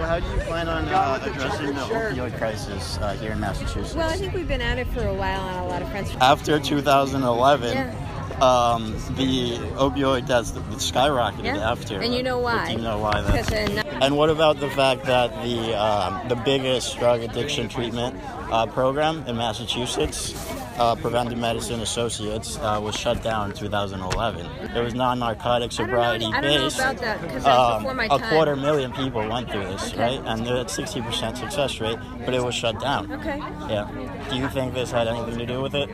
how do you plan on addressing the opioid crisis here in Massachusetts? Well, I think we've been at it for a while on a lot of fronts. After 2011, yeah. The opioid deaths skyrocketed after. And you know why? Do you know why that? And what about the fact that the biggest drug addiction treatment program in Massachusetts, Preventive Medicine Associates, was shut down in 2011. It was non-narcotic sobriety based. I don't know about that because that's before my time. 250,000 people went through this, right? And they're at 60% success rate, but it was shut down. Okay. Yeah. Do you think this had anything to do with it?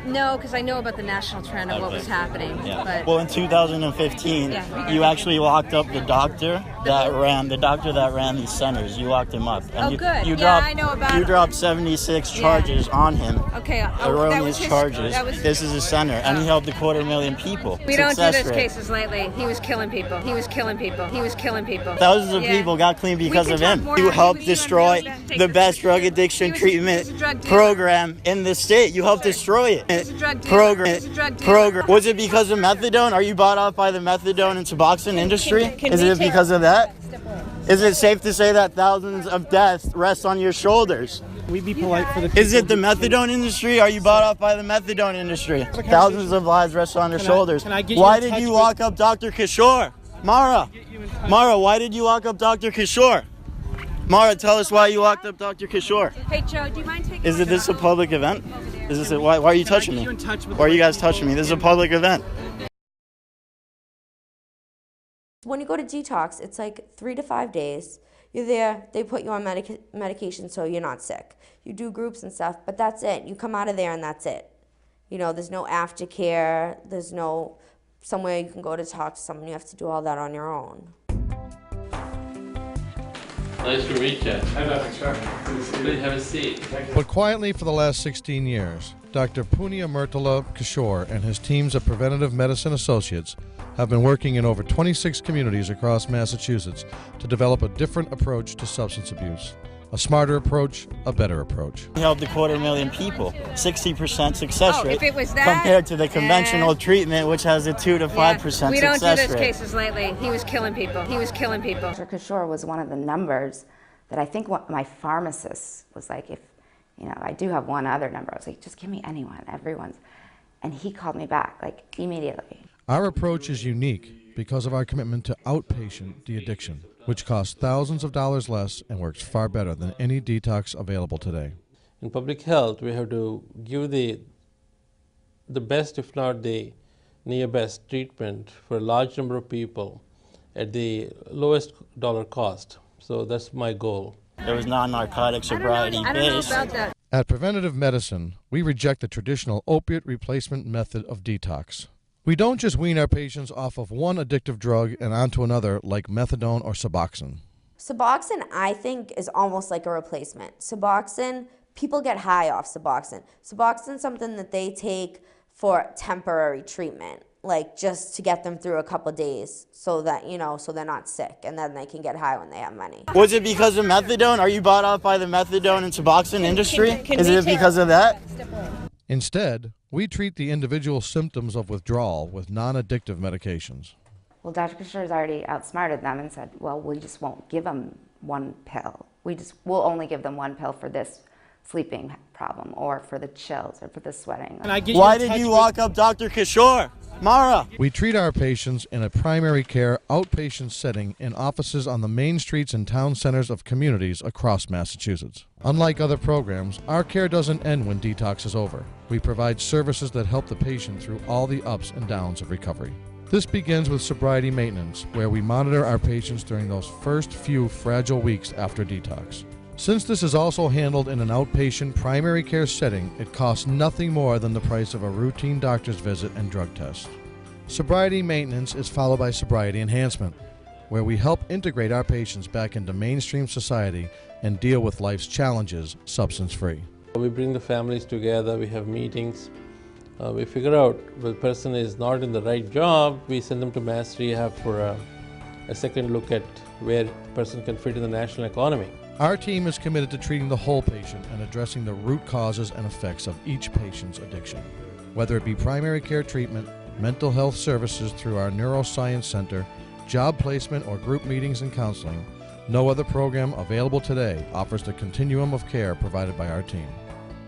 No, because I know about the national trend of what was happening. Yeah. But well, in 2015, you actually locked up the doctor that ran these centers. You locked him up. And good. You I know about You dropped 76 charges on him. Okay. Erroneous charges. This is a center, and he helped 250,000 people. We don't do those cases lightly. He was killing people. He was killing people. He was killing people. Thousands of people got clean because of him. You helped destroy the best drug addiction treatment program in the state. You helped destroy it. Program. Was it because of methadone? Are you bought off by the methadone and suboxone industry? Is it because of that? Is it safe to say that thousands of deaths rest on your shoulders? We be polite for the people. Is it the methadone industry? Are you bought off by the methadone industry? Thousands of lives rest on your shoulders. Why did you lock up Dr. Kishore? Mara, why did you lock up Dr. Kishore? Mara, tell us why you locked up Dr. Kishore. Hey, Joe, do you mind taking Is this a public event? Is this why are you touching me? Why are you guys touching me? This is a public event. When you go to detox, it's like 3 to 5 days. You're there, they put you on medication so you're not sick. You do groups and stuff, but that's it. You come out of there and that's it. You know, there's no aftercare, there's no somewhere you can go to talk to someone. You have to do all that on your own. Nice to meet you. Please have a seat. But quietly for the last 16 years, Dr. Punyamurtula Kishore and his teams of Preventive Medicine Associates have been working in over 26 communities across Massachusetts to develop a different approach to substance abuse. A smarter approach, a better approach. He helped 250,000 people, 60% success rate, if it was that, compared to the conventional treatment, which has a 2 to 5% success rate. We don't do those cases lightly. He was killing people. He was killing people. Dr. Kishore was one of the numbers that I think my pharmacist was like, if, you know, I do have one other number. I was like, just give me anyone, everyone's. And he called me back, like, immediately. Our approach is unique because of our commitment to outpatient de-addiction, which costs thousands of dollars less and works far better than any detox available today. In public health, we have to give the best, if not the near best treatment for a large number of people at the lowest dollar cost. So that's my goal. It was non-narcotic sobriety based. I don't know about that. At Preventative Medicine, we reject the traditional opiate replacement method of detox. We don't just wean our patients off of one addictive drug and onto another like methadone or suboxone. Suboxone, I think, is almost like a replacement. Suboxone, people get high off Suboxone. Suboxone is something that they take for temporary treatment, like just to get them through a couple of days so that, you know, so they're not sick and then they can get high when they have money. Was it because of methadone? Are you bought off by the methadone and suboxone industry? Is it because of that? Instead, we treat the individual symptoms of withdrawal with non-addictive medications. Well, Dr. Kishore's already outsmarted them and said, well, we just won't give them one pill. We'll only give them one pill for this sleeping problem or for the chills or for the sweating. Why did you lock up Dr. Kishore? Mara. We treat our patients in a primary care outpatient setting in offices on the main streets and town centers of communities across Massachusetts. Unlike other programs, our care doesn't end when detox is over. We provide services that help the patient through all the ups and downs of recovery. This begins with sobriety maintenance, where we monitor our patients during those first few fragile weeks after detox. Since this is also handled in an outpatient primary care setting, it costs nothing more than the price of a routine doctor's visit and drug test. Sobriety maintenance is followed by sobriety enhancement, where we help integrate our patients back into mainstream society and deal with life's challenges substance-free. We bring the families together, we have meetings, we figure out if the person is not in the right job, we send them to Mass Rehab for a second look at where the person can fit in the national economy. Our team is committed to treating the whole patient and addressing the root causes and effects of each patient's addiction. Whether it be primary care treatment, mental health services through our neuroscience center, job placement or group meetings and counseling, No other program available today offers the continuum of care provided by our team.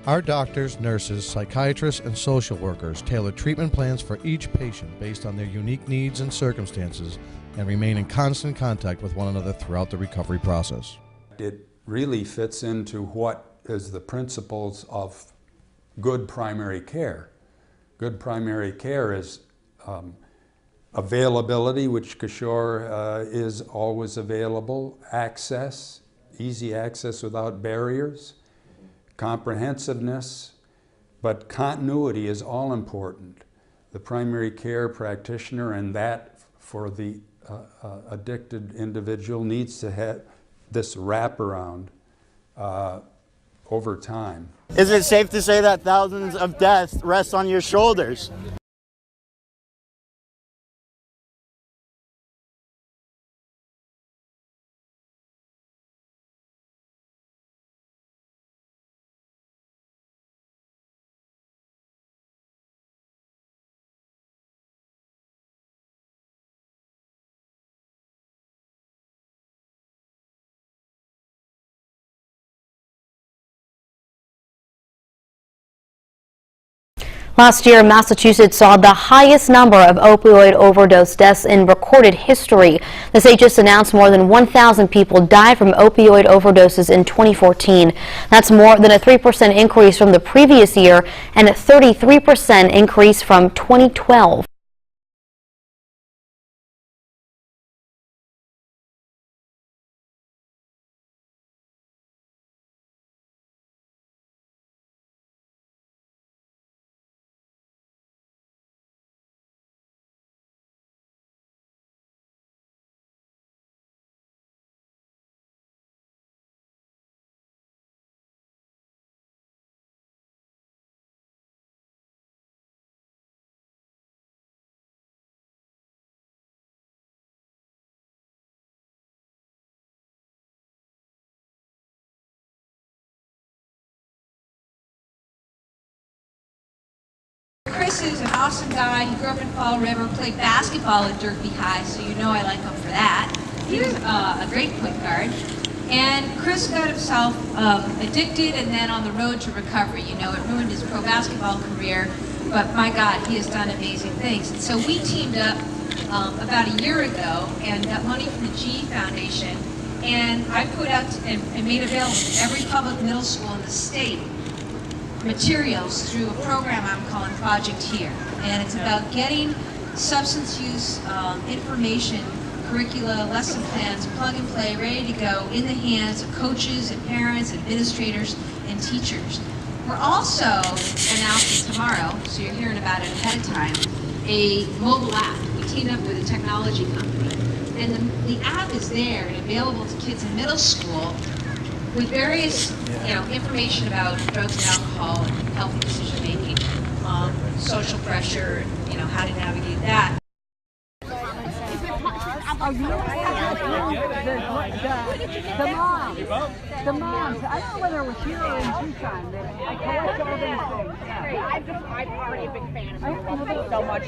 Our doctors, nurses, psychiatrists, and social workers tailor treatment plans for each patient based on their unique needs and circumstances and remain in constant contact with one another throughout the recovery process. It really fits into what is the principles of good primary care. Good primary care is availability, which Kishore is always available, access, easy access without barriers, comprehensiveness, but continuity is all important. The primary care practitioner, and that for the addicted individual, needs to have this wraparound over time. Is it safe to say that thousands of deaths rest on your shoulders? Last year, Massachusetts saw the highest number of opioid overdose deaths in recorded history. The state just announced more than 1,000 people died from opioid overdoses in 2014. That's more than a 3% increase from the previous year and a 33% increase from 2012. Chris is an awesome guy. He grew up in Fall River, played basketball at Derby High, so you know I like him for that. He was a great point guard. And Chris got himself addicted and then on the road to recovery. You know, it ruined his pro basketball career, but my God, he has done amazing things. And so we teamed up about a year ago and got money from the GE Foundation, and I put out and made available to every public middle school in the state materials through a program I'm calling Project Here. And it's about getting substance use information, curricula, lesson plans, plug and play, ready to go in the hands of coaches and parents, administrators, and teachers. We're also announcing tomorrow, so you're hearing about it ahead of time, a mobile app. We teamed up with a technology company. And the app is there and available to kids in middle school with various, information about drugs and alcohol and healthy decision making, social pressure, and, how to navigate that. The moms. I don't know whether it was here or in Tucson. I collect all these things. I'm already a big fan of you. Thank you so much.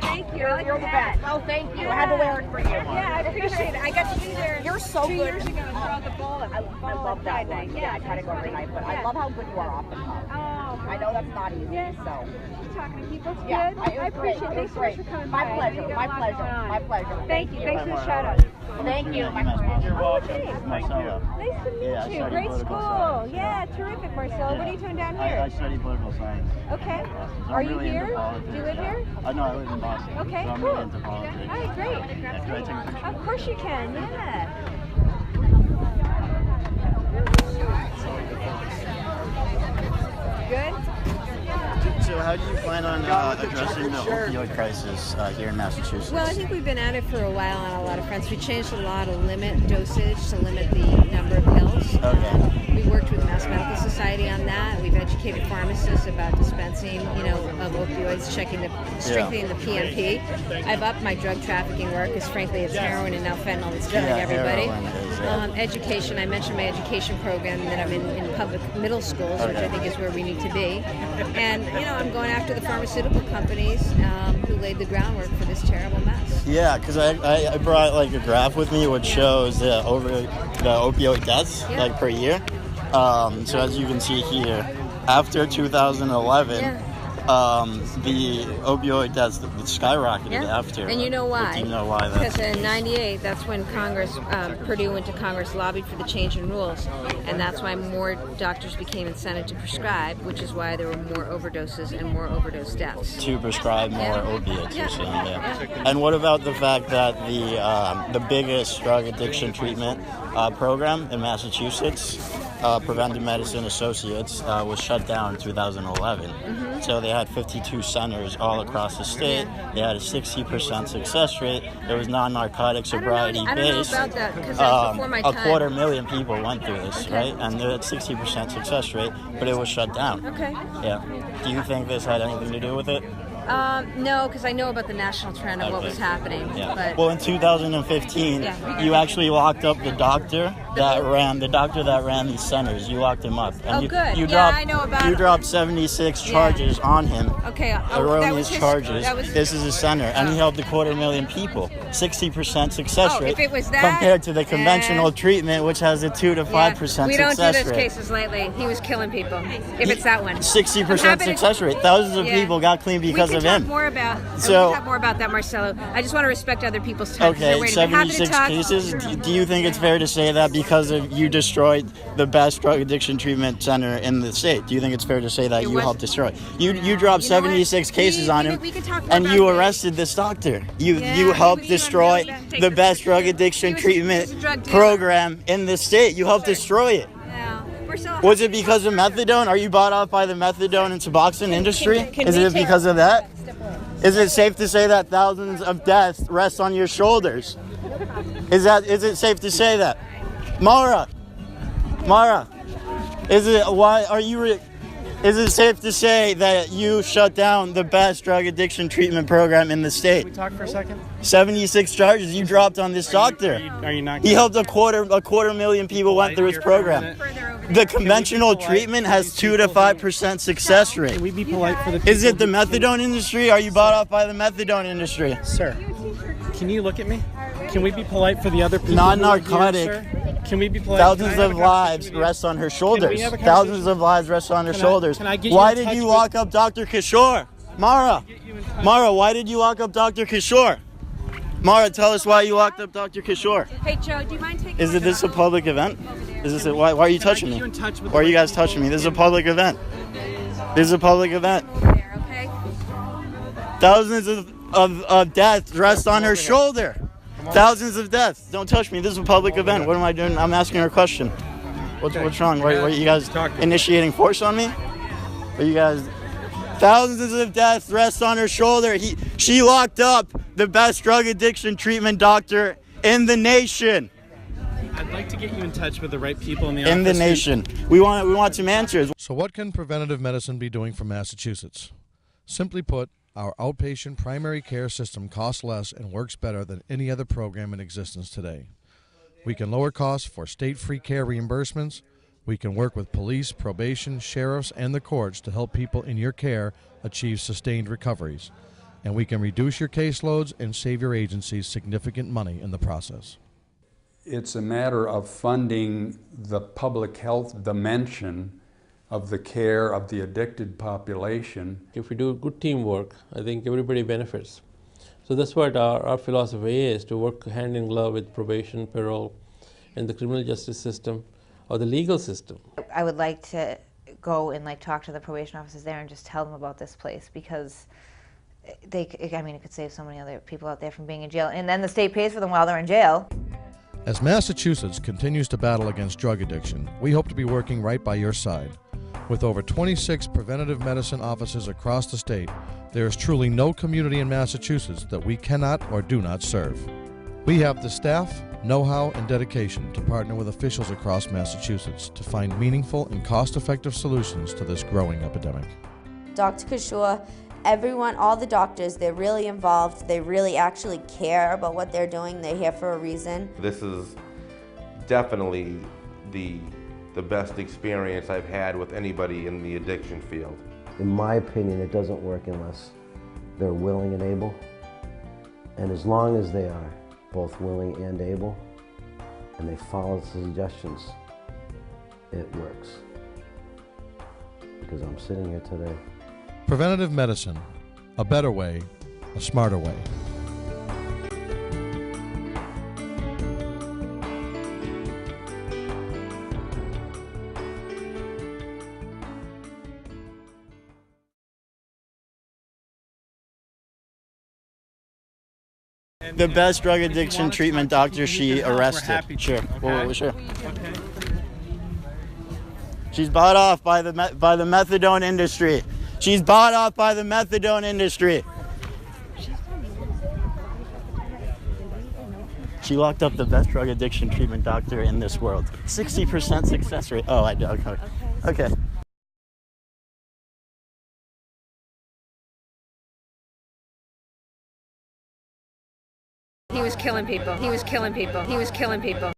Thank you. You're the best. Oh, thank you. I had to wear it for you. Yeah, I appreciate it. I got to be there. You're so good. 2 years ago and throw the ball. I love that night. Yeah, I try to go every night, but I love how good you are off the cuff. Oh, I know that's not easy. Yes. So talking to people, it's good. I appreciate it. Thanks so much for coming by. My pleasure. My pleasure. My pleasure. Thank you. Thanks for the shout out. Thank you. You're welcome. Marcella. Nice to meet you. Great school. Yeah, terrific, Marcella. What are you doing down here? I study political science. Okay. Are you here? Do you live here? No, I live in Boston. Okay, so I'm cool. really into politics. All right, great. Can I take a picture? Of course you can, yeah. Good? So how do you plan on addressing the opioid crisis here in Massachusetts? Well, I think we've been at it for a while on a lot of fronts. We changed a law to limit dosage, to limit the number of pills. Okay. We worked with the Mass Medical Society on that. We've educated pharmacists about dispensing, of opioids, strengthening the PMP. I've upped my drug trafficking work because frankly it's heroin and now fentanyl that's killing everybody. Education, I mentioned my education program that I'm in public middle schools, which I think is where we need to be. And I'm going after the pharmaceutical companies who laid the groundwork for this terrible mess. Yeah, because I brought like a graph with me which shows the opioid deaths like per year. So as you can see here, after 2011, the opioid deaths skyrocketed after. And you know why? Do you know why? Because in '98, that's when Congress, Purdue went to Congress, lobbied for the change in rules, and that's why more doctors became incented to prescribe, which is why there were more overdoses and more overdose deaths. To prescribe more opiates, you're saying, And what about the fact that the biggest drug addiction treatment program in Massachusetts, Preventive Medicine Associates, was shut down in 2011. So they had 52 centers all across the state. They had a 60% success rate. It was non-narcotic sobriety based. I don't know about that because that's before my time. 250,000 people went through this, right? And they had 60% success rate, but it was shut down. Okay. Yeah. Do you think this had anything to do with it? No, because I know about the national trend of what was happening. Yeah. But Well, in 2015, you actually locked up the doctor that ran these centers. You locked him up. And good. You I know about. You dropped 76 charges on him. Okay. Erroneous charges. This is a center, and he helped 250,000 people. 60% success rate if it was that, compared to the conventional treatment, which has a 2 to 5% success rate. We don't do those cases lately. He was killing people. If it's that one. 60% success rate. Thousands of people got clean because of him. We can talk more about that, Marcelo. I just want to respect other people's time. Okay, 76 cases. Do you think it's fair to say that because of you destroyed the best drug addiction treatment center in the state? Do you think it's fair to say that you helped destroy? You dropped 76 cases on him, and you arrested this doctor. You helped destroy the best drug addiction treatment program in the state. You helped destroy it. Was it because of methadone? Are you bought off by the methadone and suboxone industry? Is it because of that? Is it safe to say that thousands of deaths rest on your shoulders? Is it safe to say that? Mara, is it safe to say that you shut down the best drug addiction treatment program in the state? Can we talk for a second? 76 charges you dropped on this doctor. Are you not? He helped a quarter million people went through his program. The conventional treatment has 2 to 5% success rate. Can we be polite for the people? Is it the methadone industry? Are you bought off by the methadone industry? Sir, can you look at me? Can we be polite for the other people? Non-narcotic. Can we be polite? Thousands of lives rest on her shoulders. Thousands of lives rest on her shoulders. Why did you lock up Dr. Kishore? Mara, why did you lock up Dr. Kishore? Mara, tell us why you locked up Dr. Kishore. Hey, Joe, do you mind taking Is this a public event? Why are you touching me? Why are you guys touching me? This is a public event. This is a public event. Okay. Thousands of deaths rest on her shoulder. Thousands of deaths. Don't touch me. This is a public event. What am I doing? I'm asking her a question. What's wrong? Why are you guys initiating force on me? Are you guys... Thousands of deaths rest on her shoulder. She locked up the best drug addiction treatment doctor in the nation. I'd like to get you in touch with the right people in the office. In the nation. We want some answers. So what can preventative medicine be doing for Massachusetts? Simply put, our outpatient primary care system costs less and works better than any other program in existence today. We can lower costs for state-free care reimbursements. We can work with police, probation, sheriffs, and the courts to help people in your care achieve sustained recoveries. And we can reduce your caseloads and save your agencies significant money in the process. It's a matter of funding the public health dimension of the care of the addicted population. If we do good teamwork, I think everybody benefits. So that's what our philosophy is, to work hand in glove with probation, parole, and the criminal justice system, or the legal system. I would like to go and talk to the probation officers there and just tell them about this place, because it could save so many other people out there from being in jail, and then the state pays for them while they're in jail. As Massachusetts continues to battle against drug addiction, we hope to be working right by your side. With over 26 preventative medicine offices across the state, there is truly no community in Massachusetts that we cannot or do not serve. We have the staff, know-how, and dedication to partner with officials across Massachusetts to find meaningful and cost-effective solutions to this growing epidemic. Dr. Kishore everyone, all the doctors, they're really involved. They really actually care about what they're doing. They're here for a reason. This is definitely the best experience I've had with anybody in the addiction field. In my opinion, it doesn't work unless they're willing and able. And as long as they are both willing and able, and they follow the suggestions, it works. Because I'm sitting here today. Preventative medicine, a better way, a smarter way. The best drug addiction treatment doctor she arrested. Sure. Well, sure. She's bought off by the methadone industry. She's bought off by the methadone industry. She locked up the best drug addiction treatment doctor in this world. 60% success rate. Oh, I do. Okay. He was killing people. He was killing people. He was killing people.